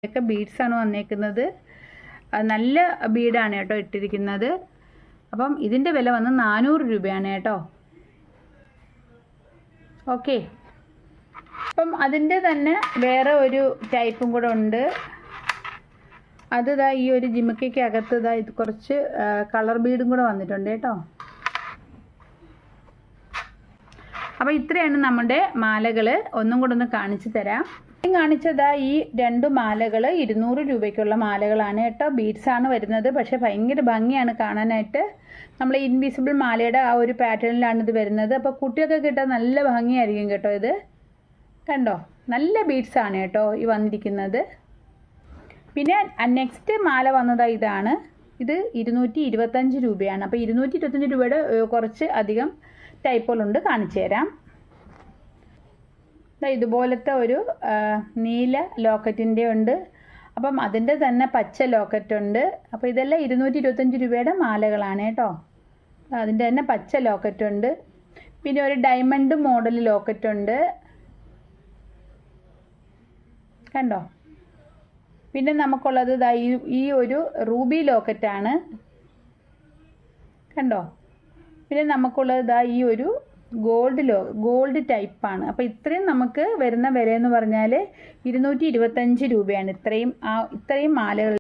ഒക്കെ ബീഡ്സാണ് വന്നേക്കുന്നത്. നല്ല ബീഡാണ് കേട്ടോ ഇട്ടിരിക്കുന്നത്. അപ്പം ഇതിൻ്റെ വില വന്ന് 400 രൂപയാണ് കേട്ടോ. ഓക്കെ, അപ്പം അതിൻ്റെ തന്നെ വേറെ ഒരു ടൈപ്പും കൂടെ ഉണ്ട്. അത് ഇതാ ഈ ഒരു ജിമിക്കകത്ത് ഇതാ ഇത് കുറച്ച് കളർ ബീഡും കൂടെ വന്നിട്ടുണ്ട് കേട്ടോ. അപ്പോൾ ഇത്രയാണ് നമ്മുടെ മാലകൾ. ഒന്നും കൂടെ ഒന്ന് കാണിച്ചു തരാം. കാണിച്ചതാ ഈ 2 മാലകൾ 200 രൂപയ്ക്കുള്ള മാലകളാണ് കേട്ടോ. ബീഡ്സാണ് വരുന്നത്, പക്ഷേ ഭയങ്കര ഭംഗിയാണ് കാണാനായിട്ട്. നമ്മൾ ഇൻവിസിബിൾ മാലയുടെ ആ ഒരു പാറ്റേണിലാണ് ഇത് വരുന്നത്. അപ്പോൾ കുട്ടിയൊക്കെ കിട്ടാൻ നല്ല ഭംഗിയായിരിക്കും കേട്ടോ. ഇത് കണ്ടോ, നല്ല ബീഡ്സാണ് കേട്ടോ ഈ വന്നിരിക്കുന്നത്. പിന്നെ നെക്സ്റ്റ് മാല വന്നതാ ഇതാണ്. ഇത് 225 രൂപയാണ്. അപ്പോൾ 225 രൂപയുടെ കുറച്ച് അധികം ടൈപ്പുകളുണ്ട്, കാണിച്ചു തരാം. ഇതുപോലത്തെ ഒരു നീല ലോക്കറ്റിൻ്റെ ഉണ്ട്. അപ്പം അതിൻ്റെ തന്നെ പച്ച ലോക്കറ്റ് ഉണ്ട്. അപ്പോൾ ഇതെല്ലാം 225 രൂപയുടെ മാലകളാണ് കേട്ടോ. അതിൻ്റെ തന്നെ പച്ച ലോക്കറ്റ് ഉണ്ട്. പിന്നെ ഒരു ഡയമണ്ട് മോഡൽ ലോക്കറ്റ് ഉണ്ട്, കണ്ടോ. പിന്നെ നമുക്കുള്ളത് ഈ ഒരു റൂബി ലോക്കറ്റാണ്, കണ്ടോ. പിന്നെ നമുക്കുള്ളത് ഈ ഒരു ഗോൾഡ് ടൈപ്പാണ്. അപ്പോൾ ഇത്രയും നമുക്ക് വരുന്ന വില എന്ന് പറഞ്ഞാൽ 225 രൂപയാണ് ഇത്രയും മാലകൾ.